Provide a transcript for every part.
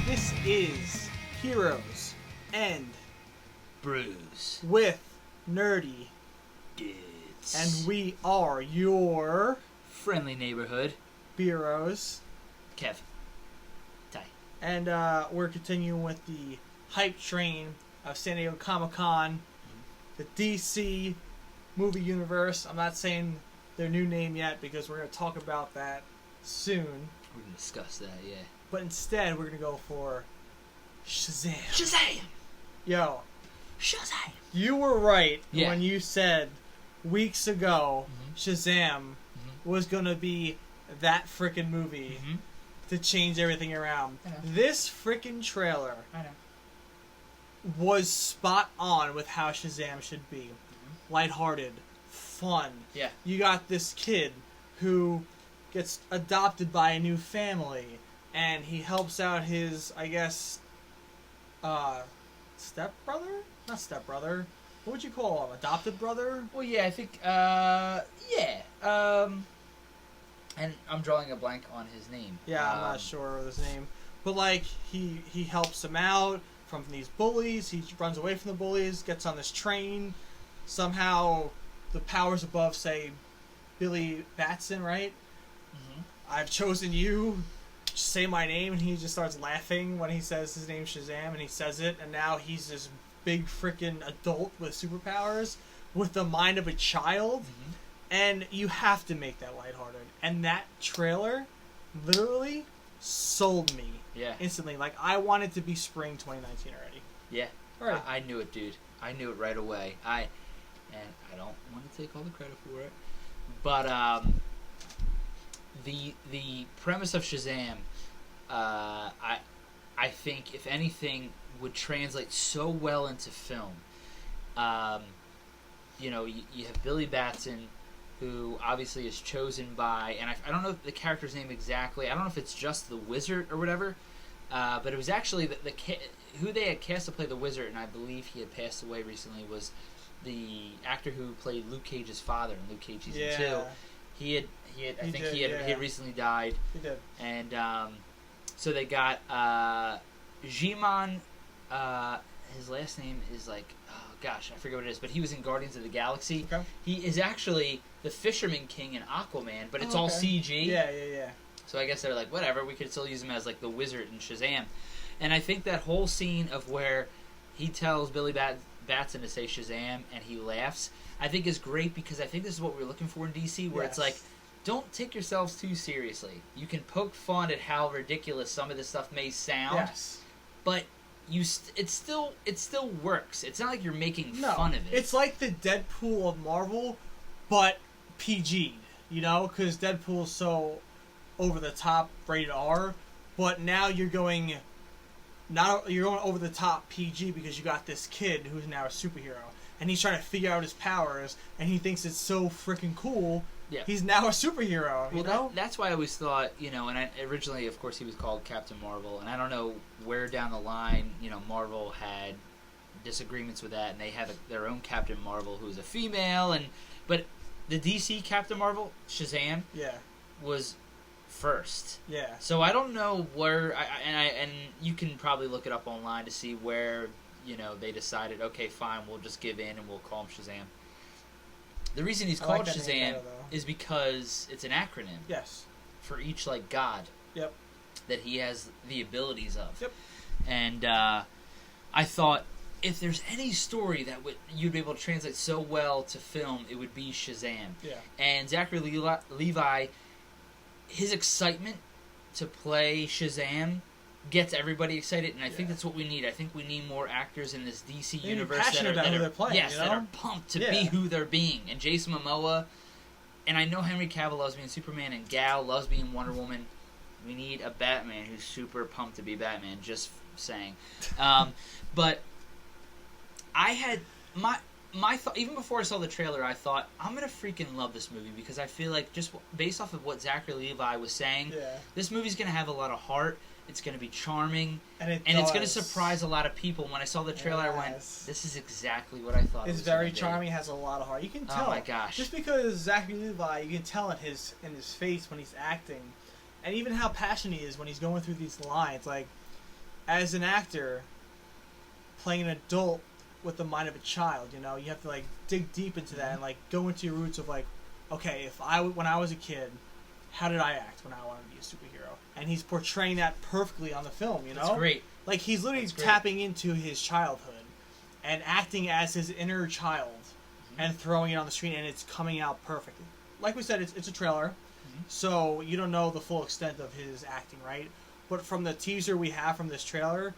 This is Heroes and Brews. with Nerdy, Dudes. and we are your Friendly neighborhood. Beeroes, Kev Ty. and we're continuing with the hype train of San Diego Comic-Con, the DC movie universe. I'm not saying their new name yet because we're going to talk about that soon. We're going to discuss that, yeah. But instead, we're going to go for Shazam. Shazam! Yo, Shazam! you were right Yeah. when you said weeks ago Shazam was going to be that frickin' movie to change everything around. I know. This frickin' trailer I know. was spot on with how Shazam should be. Lighthearted, fun. Yeah. You got this kid who gets adopted by a new family, and he helps out his, I guess, stepbrother? Not stepbrother. What would you call him? Adopted brother? Well, yeah, I think, and I'm drawing a blank on his name. Yeah, I'm not sure of his name. But, like, he helps him out from these bullies. He runs away from the bullies, gets on this train. Somehow, the powers above say, Billy Batson, right? I've chosen you. Just say my name. And he just starts laughing when he says his name Shazam, and he says it. And now he's this big freaking adult with superpowers with the mind of a child. And you have to make that lighthearted. And that trailer literally sold me instantly. Like, I want it to be spring 2019 already. Yeah. Right. I knew it, dude. I knew it right away. And I don't want to take all the credit for it. But, the premise of Shazam, I think, if anything, would translate so well into film. You know, you have Billy Batson, who obviously is chosen by, and I don't know the character's name exactly. I don't know if it's just the Wizard or whatever, but it was actually who they had cast to play the Wizard, and I believe he had passed away recently, was the actor who played Luke Cage's father in Luke Cage season 2. He had recently died. He did. And so they got Jiman. His last name is like, oh gosh, I forget what it is, but he was in Guardians of the Galaxy. Okay. He is actually the Fisherman King in Aquaman, but it's all CG. Yeah. So I guess they're like, whatever, we could still use him as like the Wizard in Shazam. And I think that whole scene of where he tells Billy Batson to say Shazam and he laughs, I think is great, because I think this is what we're looking for in DC, where it's like, don't take yourselves too seriously. You can poke fun at how ridiculous some of this stuff may sound, but it still works. It's not like you're making fun of it. It's like the Deadpool of Marvel, but PG. You know, because Deadpool's so over the top, rated R, but now you're going over the top PG because you got this kid who's now a superhero, and he's trying to figure out his powers, and he thinks it's so freaking cool. Yeah. He's now a superhero, you know? That's why I always thought, you know, and originally, of course, he was called Captain Marvel, and I don't know where down the line, you know, Marvel had disagreements with that, and they had their own Captain Marvel who's a female, but the DC Captain Marvel, Shazam, was first. Yeah. So I don't know where, and you can probably look it up online to see where, you know, they decided, okay, fine, we'll just give in and we'll call him Shazam. The reason he's called Shazam is because it's an acronym. Yes. For each, like, god. Yep. That he has the abilities of. Yep. And I thought, if there's any story that you'd be able to translate so well to film, it would be Shazam. Yeah. And Zachary Levi, his excitement to play Shazam gets everybody excited, and I think that's what we need. I think we need more actors in this DC universe that are pumped to be who they're being. And Jason Momoa, and I know Henry Cavill loves being Superman, and Gal loves being Wonder Woman. We need a Batman who's super pumped to be Batman, just saying. But I had my thought, even before I saw the trailer, I thought, I'm going to freaking love this movie, because I feel like, just based off of what Zachary Levi was saying, this movie's going to have a lot of heart. It's going to be charming, and it's going to surprise a lot of people. When I saw the trailer, I went, this is exactly what I thought it was. It's very charming, has a lot of heart. You can tell. Oh my gosh. Just because Zachary Levi, you can tell in his face when he's acting, and even how passionate he is when he's going through these lines. Like, as an actor, playing an adult with the mind of a child, you know, you have to like dig deep into that and like go into your roots of like, okay, when I was a kid, how did I act when I wanted to be a superhero? And he's portraying that perfectly on the film, you know? That's great. Like, he's literally tapping into his childhood and acting as his inner child and throwing it on the screen, and it's coming out perfectly. Like we said, it's a trailer, so you don't know the full extent of his acting, right? But from the teaser we have from this trailer,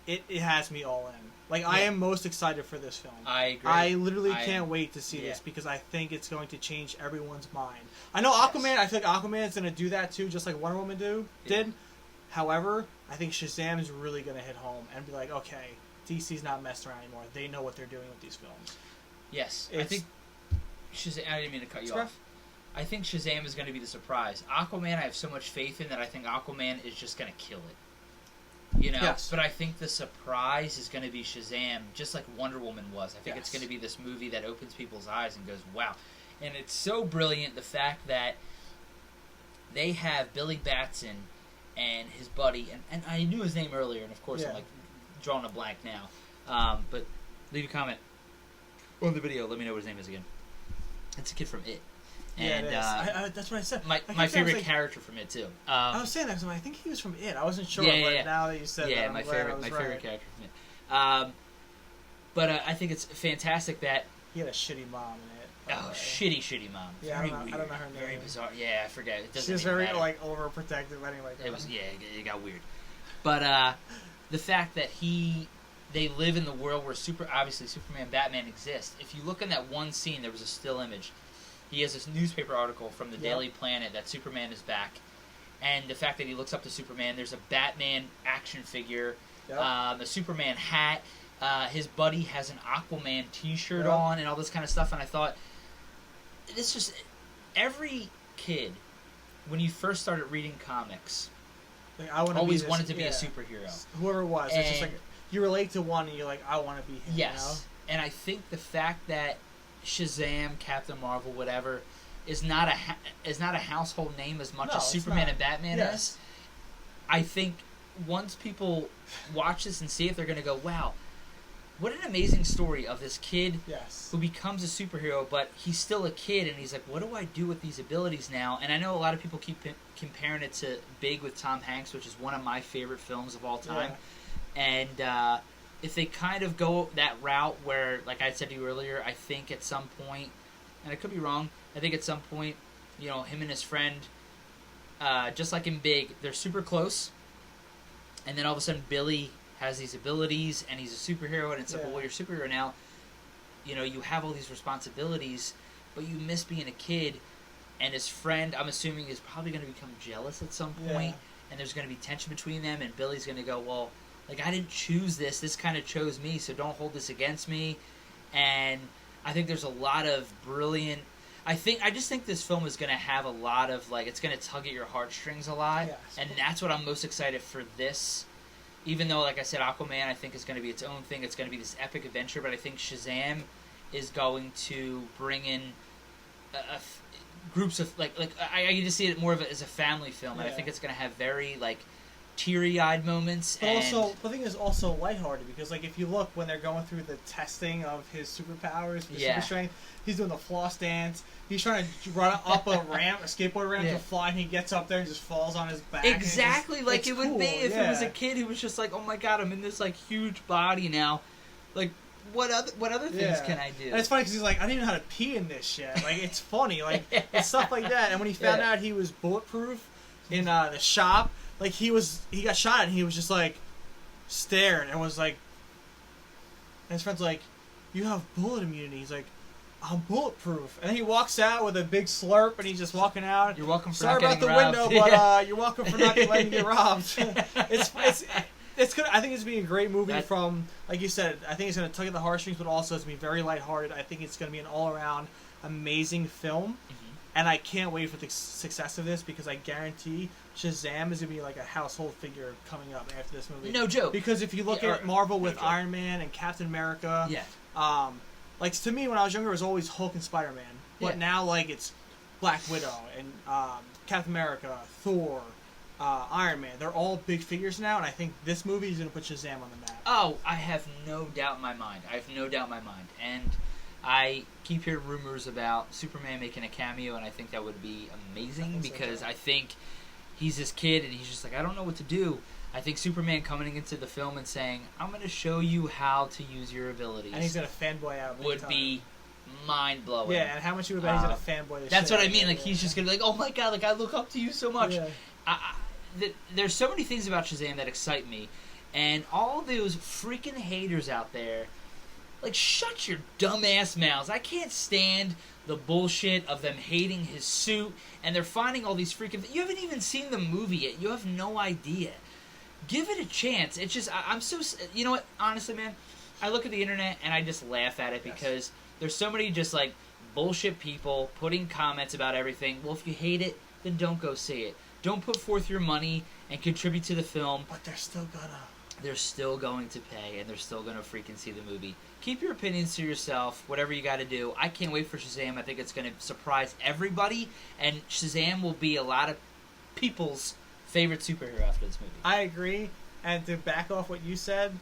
it has me all in. Like, I am most excited for this film. I agree. I literally can't wait to see this because I think it's going to change everyone's mind. I know Aquaman, I feel like Aquaman's going to do that too, just like Wonder Woman did. However, I think Shazam is really going to hit home and be like, okay, DC's not messing around anymore. They know what they're doing with these films. Yes. I think Shazam... I didn't mean to cut you off. I think Shazam is going to be the surprise. Aquaman, I have so much faith in that I think Aquaman is just going to kill it. You know, but I think the surprise is going to be Shazam, just like Wonder Woman was. I think it's going to be this movie that opens people's eyes and goes, wow. And it's so brilliant, the fact that they have Billy Batson and his buddy, and I knew his name earlier, and of course I'm like drawing a blank now. But leave a comment on the video. Let me know what his name is again. It's a kid from It. And that's what I said. My favorite character from It too. I was saying that because I think he was from It. I wasn't sure, but now that you said that, my favorite character from It. But I think it's fantastic that he had a shitty mom in It. Shitty mom. Yeah, very I don't know her name. Very bizarre. Yeah, I forget. It doesn't. She was very like overprotective. Anyway, it was it got weird. But the fact that they live in the world where obviously Superman, Batman exist. If you look in that one scene, there was a still image. He has this newspaper article from the Daily Planet that Superman is back. And the fact that he looks up to Superman, there's a Batman action figure, a Superman hat. His buddy has an Aquaman t-shirt on and all this kind of stuff. And I thought, this just... Every kid, when you first started reading comics, like, always wanted to be a superhero. Whoever it was. It's just like, you relate to one and you're like, I want to be him. Yes. You know? And I think the fact that Shazam, Captain Marvel, whatever, is not a household name as much as Superman and Batman is. I think once people watch this and see it, they're going to go, wow, what an amazing story of this kid who becomes a superhero, but he's still a kid, and he's like, what do I do with these abilities now? And I know a lot of people keep comparing it to Big with Tom Hanks, which is one of my favorite films of all time. And if they kind of go that route where, like I said to you earlier, I think at some point, and I could be wrong, I think at some point, you know, him and his friend, just like in Big, they're super close, and then all of a sudden Billy has these abilities, and he's a superhero, and it's like, well, you're a superhero now. You know, you have all these responsibilities, but you miss being a kid, and his friend, I'm assuming, is probably going to become jealous at some point, and there's going to be tension between them, and Billy's going to go, well, like, I didn't choose this. This kind of chose me, so don't hold this against me. And I think there's a lot of brilliant... I just think this film is going to have a lot of, like, it's going to tug at your heartstrings a lot. And that's what I'm most excited for this. Even though, like I said, Aquaman, I think, is going to be its own thing. It's going to be this epic adventure. But I think Shazam is going to bring in groups of... Like I get to see it more of as a family film. And I think it's going to have very, like... teary-eyed moments. But also, the thing is also lighthearted, because like if you look when they're going through the testing of his superpowers, his super strength, he's doing the floss dance. He's trying to run up a ramp, a skateboard ramp to fly, and he gets up there and just falls on his back. Exactly, like it would be if it was a kid who was just like, oh my god, I'm in this like huge body now. Like, what other things can I do? And it's funny because he's like, I didn't even know how to pee in this shit. Like, it's funny, like it's stuff like that. And when he found out he was bulletproof in the shop. Like, he got shot and he was just, like, staring and was, like... And his friend's like, you have bullet immunity. He's like, I'm bulletproof. And then he walks out with a big slurp and he's just walking out. You're welcome for Sorry not getting robbed. Sorry about the window, but you're welcome for not letting you get robbed. It's good. I think it's going to be a great movie from, like you said, I think it's going to tug at the heartstrings, but also it's going to be very lighthearted. I think it's going to be an all-around amazing film. Mm-hmm. And I can't wait for the success of this, because I guarantee Shazam is going to be like a household figure coming up after this movie. No joke. Because if you look at Marvel with Iron Man and Captain America, like to me when I was younger it was always Hulk and Spider-Man. But now like it's Black Widow and Captain America, Thor, Iron Man. They're all big figures now, and I think this movie is going to put Shazam on the map. Oh, I have no doubt in my mind. And I keep hearing rumors about Superman making a cameo, and I think that would be amazing because I think he's this kid, and he's just like, I don't know what to do. I think Superman coming into the film and saying, I'm going to show you how to use your abilities. And he's going to fanboy out. Would be mind-blowing. Yeah, and how much you would bet he's going to fanboy this That's shit what I mean. Like, he's just going to be like, oh my god, like, I look up to you so much. Yeah. There's so many things about Shazam that excite me. And all those freaking haters out there, like, shut your dumbass mouths. I can't stand the bullshit of them hating his suit, and they're finding all these freaking... You haven't even seen the movie yet. You have no idea. Give it a chance. It's just... I'm so... You know what? Honestly, man, I look at the internet, and I just laugh at it because there's so many just, like, bullshit people putting comments about everything. Well, if you hate it, then don't go see it. Don't put forth your money and contribute to the film. But they're still gonna... They're still going to pay, and they're still going to freaking see the movie. Keep your opinions to yourself, whatever you got to do. I can't wait for Shazam. I think it's going to surprise everybody, and Shazam will be a lot of people's favorite superhero after this movie. I agree, and to back off what you said,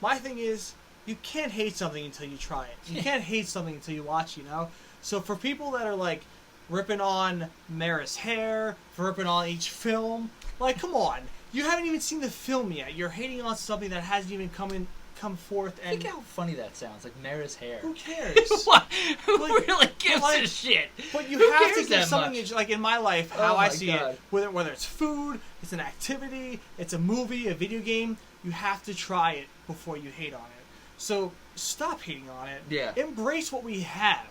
my thing is, you can't hate something until you try it. You can't hate something until you watch, you know? So for people that are, like, ripping on Mara's hair, for ripping on each film, like, come on. You haven't even seen the film yet. You're hating on something that hasn't even come forth. And think how funny that sounds, like Mara's hair. Who cares? Who really gives a shit? But you Who have cares to give that something, much? like in my life, how Oh I my see God. it, whether it's food, it's an activity, it's a movie, a video game, you have to try it before you hate on it. So stop hating on it. Yeah. Embrace what we have.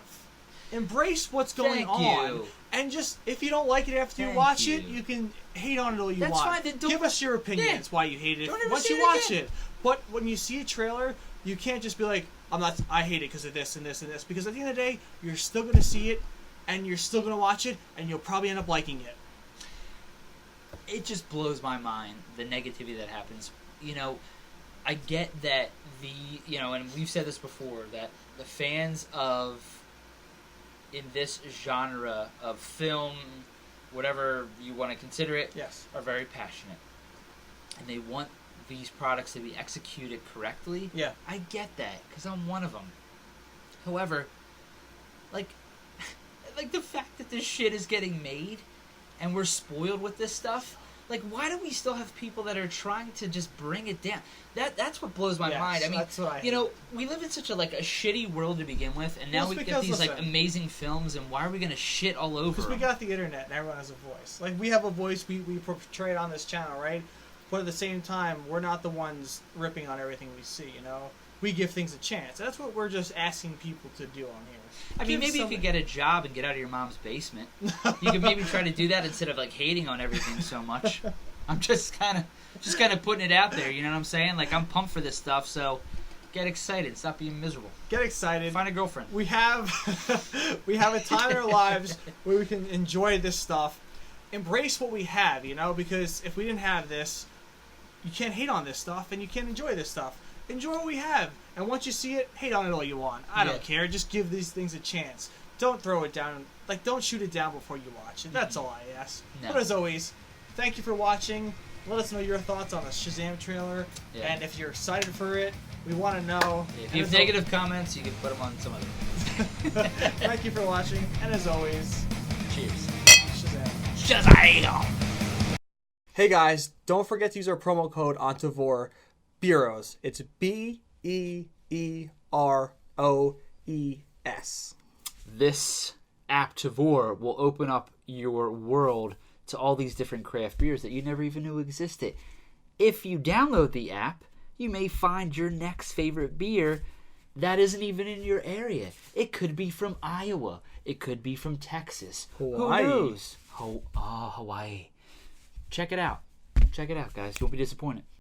Embrace what's going Thank on. you. And just, if you don't like it after you watch it, you can hate on it all you That's want. fine, then don't- Give us your opinions Yeah. why you hate it Don't ever once see you it watch again. it. But when you see a trailer, you can't just be like, I hate it because of this and this and this. Because at the end of the day, you're still going to see it, and you're still going to watch it, and you'll probably end up liking it. It just blows my mind, the negativity that happens. You know, I get that and we've said this before, that the fans in this genre of film, whatever you want to consider it, are very passionate. And they want these products to be executed correctly. Yeah. I get that, because I'm one of them. However, like the fact that this shit is getting made, and we're spoiled with this stuff, like, why do we still have people that are trying to just bring it down? That's what blows my mind. I mean, that's what I you know, we live in such a shitty world to begin with, and now we get these like amazing films, and why are we gonna shit all over? Because we got the internet, and everyone has a voice. Like, we have a voice, we portray it on this channel, right? But at the same time, we're not the ones ripping on everything we see, you know? We give things a chance. That's what we're just asking people to do on here. I mean, maybe if you get a job and get out of your mom's basement, you could maybe try to do that instead of like hating on everything so much. I'm just kind of putting it out there. You know what I'm saying? Like, I'm pumped for this stuff. So get excited. Stop being miserable. Get excited. Find a girlfriend. We have a time in our lives where we can enjoy this stuff. Embrace what we have, you know, because if we didn't have this, you can't hate on this stuff and you can't enjoy this stuff. Enjoy what we have, and once you see it, hate on it all you want. I don't care. Just give these things a chance. Don't throw it down. Like, don't shoot it down before you watch it. That's all I ask. No. But as always, thank you for watching. Let us know your thoughts on the Shazam trailer, and if you're excited for it, we want to know. If you have negative comments, you can put them on some other. Thank you for watching, and as always, cheers. Shazam. Shazam! Hey guys, don't forget to use our promo code on Tavor, Beeroes. It's BEEROES. This app Tavor will open up your world to all these different craft beers that you never even knew existed. If you download the app, you may find your next favorite beer that isn't even in your area. It could be from Iowa. It could be from Texas. Hawaii. Who knows? Hawaii. Check it out. Check it out, guys. You won't be disappointed.